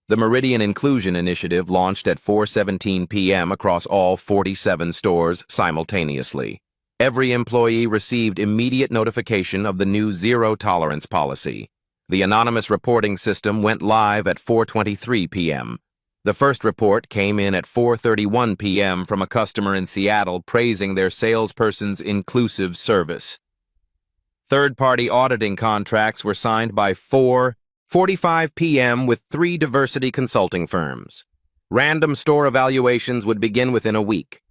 The Meridian Inclusion Initiative launched at 4:17 p.m. across all 47 stores simultaneously. Every employee received immediate notification of the new zero-tolerance policy. The anonymous reporting system went live at 4:23 p.m. The first report came in at 4:31 p.m. from a customer in Seattle praising their salesperson's inclusive service. Third-party auditing contracts were signed by 4:45 p.m. with 3 diversity consulting firms. Random store evaluations would begin within a week.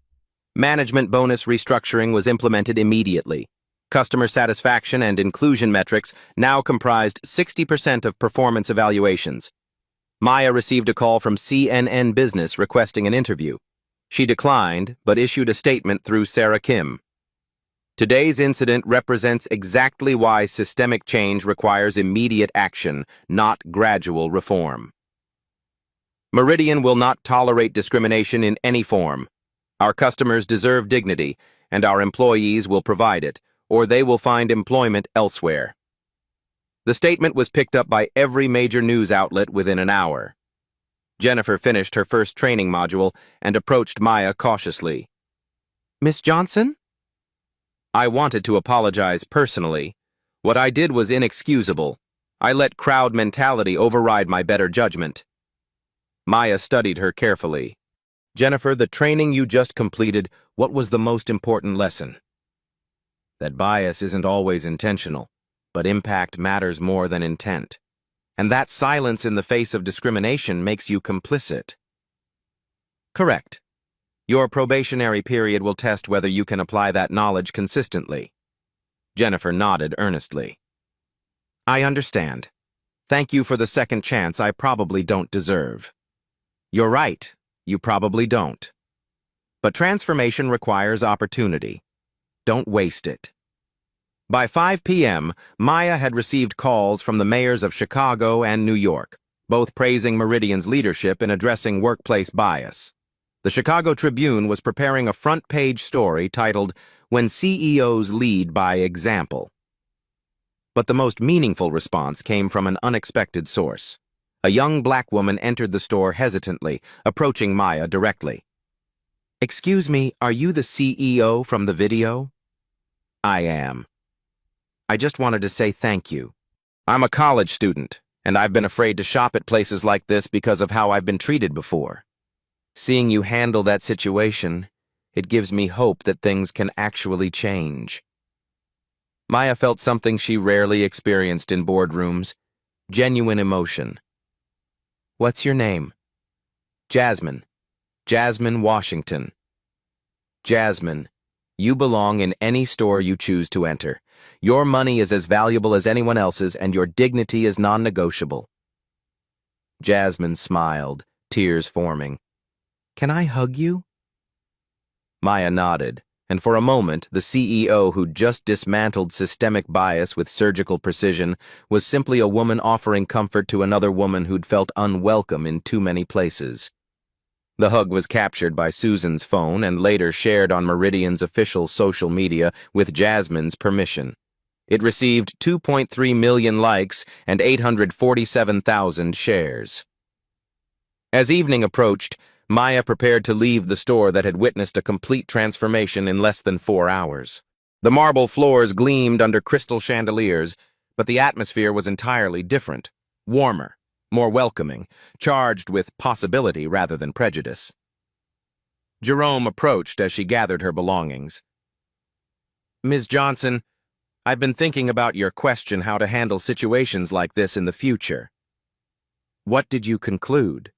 Management bonus restructuring was implemented immediately. Customer satisfaction and inclusion metrics now comprised 60% of performance evaluations. Maya received a call from CNN Business requesting an interview. She declined, but issued a statement through Sarah Kim. Today's incident represents exactly why systemic change requires immediate action, not gradual reform. Meridian will not tolerate discrimination in any form. Our customers deserve dignity, and our employees will provide it, or they will find employment elsewhere. The statement was picked up by every major news outlet within an hour. Jennifer finished her first training module and approached Maya cautiously. "Miss Johnson?" I wanted to apologize personally. What I did was inexcusable. I let crowd mentality override my better judgment. Maya studied her carefully. "Jennifer, the training you just completed, what was the most important lesson?" That bias isn't always intentional, but impact matters more than intent. And that silence in the face of discrimination makes you complicit. Correct. Your probationary period will test whether you can apply that knowledge consistently. Jennifer nodded earnestly. I understand. Thank you for the second chance I probably don't deserve. You're right, you probably don't. But transformation requires opportunity. Don't waste it. By 5 p.m., Maya had received calls from the mayors of Chicago and New York, both praising Meridian's leadership in addressing workplace bias. The Chicago Tribune was preparing a front-page story titled, "When CEOs Lead by Example." But the most meaningful response came from an unexpected source. A young black woman entered the store hesitantly, approaching Maya directly. "Excuse me, are you the CEO from the video?" "I am. I just wanted to say thank you. I'm a college student, and I've been afraid to shop at places like this because of how I've been treated before. Seeing you handle that situation, it gives me hope that things can actually change." Maya felt something she rarely experienced in boardrooms: genuine emotion. "What's your name?" "Jasmine. Jasmine Washington." "Jasmine, you belong in any store you choose to enter. Your money is as valuable as anyone else's, and your dignity is non-negotiable." Jasmine smiled, tears forming. "Can I hug you?" Maya nodded, and for a moment, the CEO who'd just dismantled systemic bias with surgical precision was simply a woman offering comfort to another woman who'd felt unwelcome in too many places. The hug was captured by Susan's phone and later shared on Meridian's official social media with Jasmine's permission. It received 2.3 million likes and 847,000 shares. As evening approached, Maya prepared to leave the store that had witnessed a complete transformation in less than 4 hours. The marble floors gleamed under crystal chandeliers, but the atmosphere was entirely different, warmer, more welcoming, charged with possibility rather than prejudice. Jerome approached as she gathered her belongings. "Ms. Johnson, I've been thinking about your question how to handle situations like this in the future. What did you conclude?"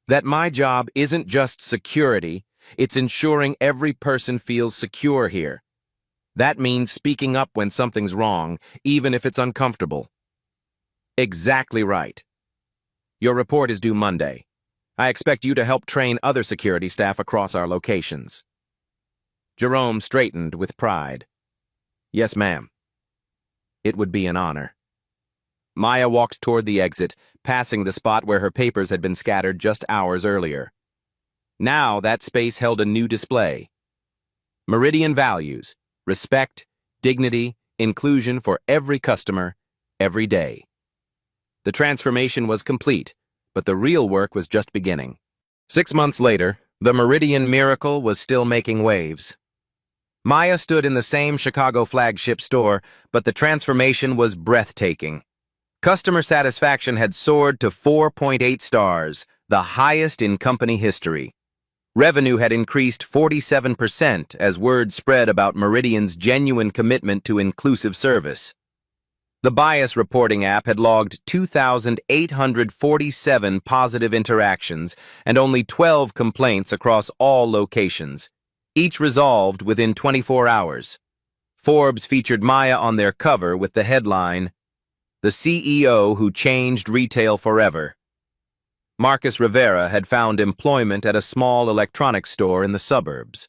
"That my job isn't just security, it's ensuring every person feels secure here. That means speaking up when something's wrong, even if it's uncomfortable." "Exactly right. Your report is due Monday. I expect you to help train other security staff across our locations." Jerome straightened with pride. "Yes, ma'am." It would be an honor. Maya walked toward the exit, passing the spot where her papers had been scattered just hours earlier. Now that space held a new display. Meridian values: respect, dignity, inclusion for every customer, every day. The transformation was complete, but the real work was just beginning. 6 months later, the Meridian miracle was still making waves. Maya stood in the same Chicago flagship store, but the transformation was breathtaking. Customer satisfaction had soared to 4.8 stars, the highest in company history. Revenue had increased 47% as word spread about Meridian's genuine commitment to inclusive service. The Bias Reporting app had logged 2,847 positive interactions and only 12 complaints across all locations, each resolved within 24 hours. Forbes featured Maya on their cover with the headline, "The CEO Who Changed Retail Forever." Marcus Rivera had found employment at a small electronics store in the suburbs.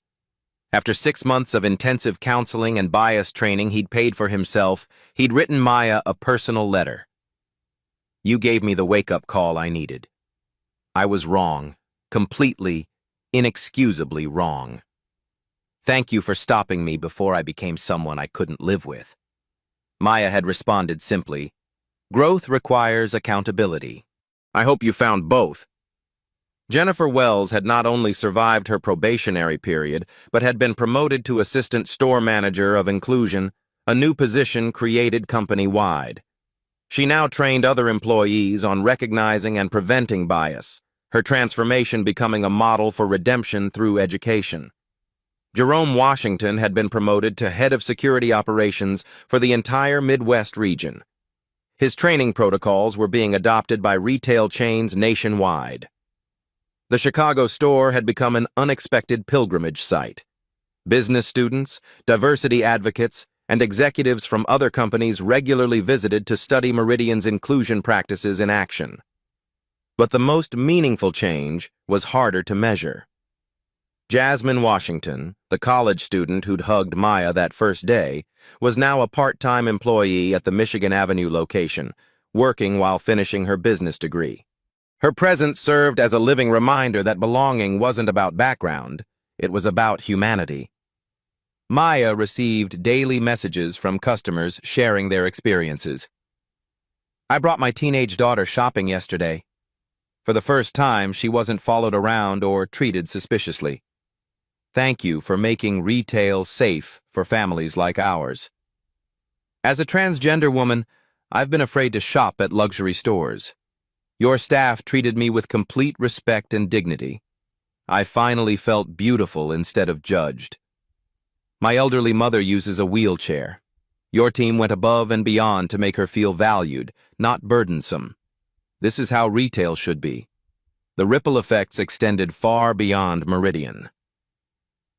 After 6 months of intensive counseling and bias training he'd paid for himself, he'd written Maya a personal letter. "You gave me the wake-up call I needed. I was wrong, completely, inexcusably wrong. Thank you for stopping me before I became someone I couldn't live with." Maya had responded simply, "Growth requires accountability. I hope you found both." Jennifer Wells had not only survived her probationary period, but had been promoted to Assistant Store Manager of Inclusion, a new position created company-wide. She now trained other employees on recognizing and preventing bias, her transformation becoming a model for redemption through education. Jerome Washington had been promoted to Head of Security Operations for the entire Midwest region. His training protocols were being adopted by retail chains nationwide. The Chicago store had become an unexpected pilgrimage site. Business students, diversity advocates, and executives from other companies regularly visited to study Meridian's inclusion practices in action. But the most meaningful change was harder to measure. Jasmine Washington, the college student who'd hugged Maya that first day, was now a part-time employee at the Michigan Avenue location, working while finishing her business degree. Her presence served as a living reminder that belonging wasn't about background, it was about humanity. Maya received daily messages from customers sharing their experiences. "I brought my teenage daughter shopping yesterday. For the first time, she wasn't followed around or treated suspiciously. Thank you for making retail safe for families like ours. As a transgender woman, I've been afraid to shop at luxury stores. Your staff treated me with complete respect and dignity. I finally felt beautiful instead of judged. My elderly mother uses a wheelchair. Your team went above and beyond to make her feel valued, not burdensome. This is how retail should be." The ripple effects extended far beyond Meridian.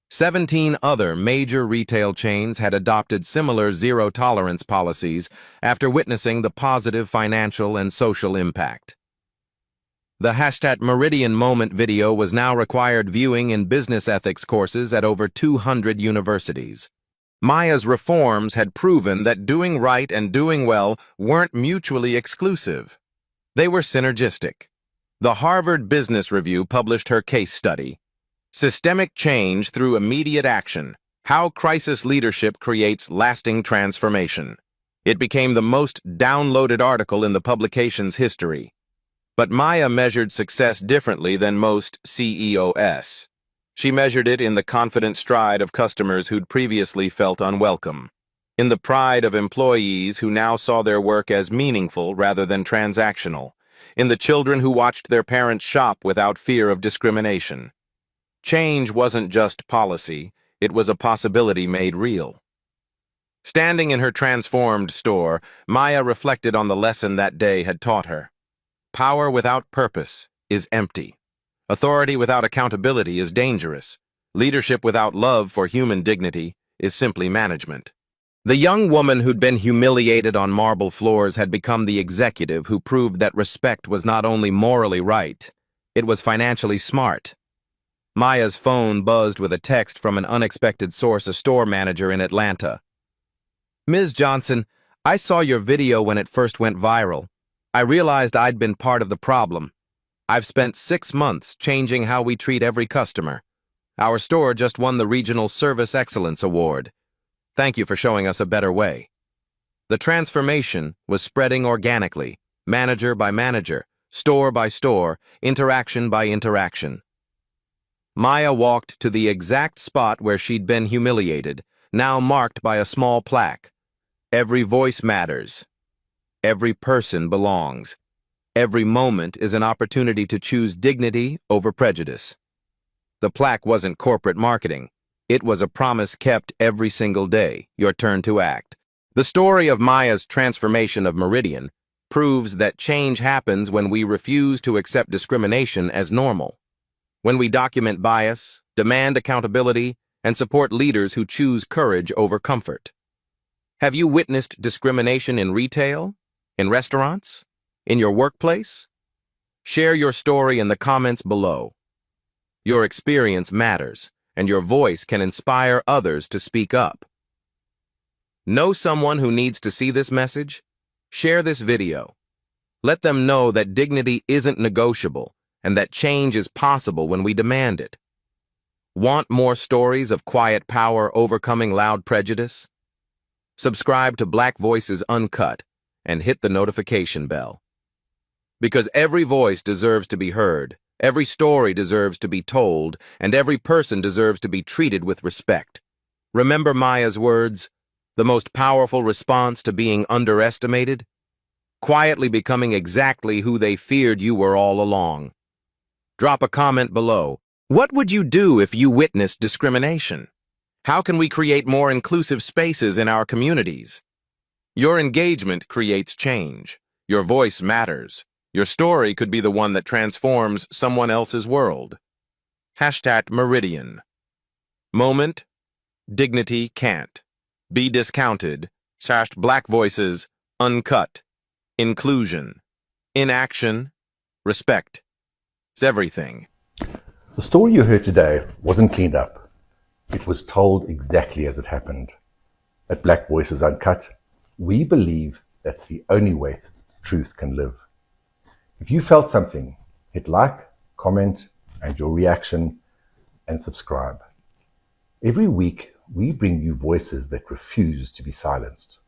17 other major retail chains had adopted similar zero-tolerance policies after witnessing the positive financial and social impact. The #Meridian Moment video was now required viewing in business ethics courses at over 200 universities. Maya's reforms had proven that doing right and doing well weren't mutually exclusive. They were synergistic. The Harvard Business Review published her case study, "Systemic Change Through Immediate Action: How Crisis Leadership Creates Lasting Transformation." It became the most downloaded article in the publication's history. But Maya measured success differently than most CEOs. She measured it in the confident stride of customers who'd previously felt unwelcome, in the pride of employees who now saw their work as meaningful rather than transactional, in the children who watched their parents shop without fear of discrimination. Change wasn't just policy, it was a possibility made real. Standing in her transformed store, Maya reflected on the lesson that day had taught her. Power without purpose is empty. Authority without accountability is dangerous. Leadership without love for human dignity is simply management. The young woman who'd been humiliated on marble floors had become the executive who proved that respect was not only morally right, it was financially smart. Maya's phone buzzed with a text from an unexpected source, a store manager in Atlanta. "Ms. Johnson, I saw your video when it first went viral. I realized I'd been part of the problem. I've spent 6 months changing how we treat every customer. Our store just won the Regional Service Excellence Award. Thank you for showing us a better way." The transformation was spreading organically, manager by manager, store by store, interaction by interaction. Maya walked to the exact spot where she'd been humiliated, now marked by a small plaque. Every voice matters. Every person belongs. Every moment is an opportunity to choose dignity over prejudice. The plaque wasn't corporate marketing. It was a promise kept every single day, your turn to act. The story of Maya's transformation of Meridian proves that change happens when we refuse to accept discrimination as normal. When we document bias, demand accountability, and support leaders who choose courage over comfort. Have you witnessed discrimination in retail, in restaurants, in your workplace? Share your story in the comments below. Your experience matters, and your voice can inspire others to speak up. Know someone who needs to see this message? Share this video. Let them know that dignity isn't negotiable and that change is possible when we demand it. Want more stories of quiet power overcoming loud prejudice? Subscribe to Black Voices Uncut and hit the notification bell. Because every voice deserves to be heard, every story deserves to be told, and every person deserves to be treated with respect. Remember Maya's words, the most powerful response to being underestimated? Quietly becoming exactly who they feared you were all along. Drop a comment below. What would you do if you witnessed discrimination? How can we create more inclusive spaces in our communities? Your engagement creates change. Your voice matters. Your story could be the one that transforms someone else's world. #Meridian. Moment, dignity can't be discounted. Black Voices Uncut. Inclusion. Inaction. Respect. It's everything. The story you heard today wasn't cleaned up. It was told exactly as it happened. At Black Voices Uncut, we believe that's the only way truth can live. If you felt something, hit like, comment, and your reaction, and subscribe. Every week, we bring you voices that refuse to be silenced.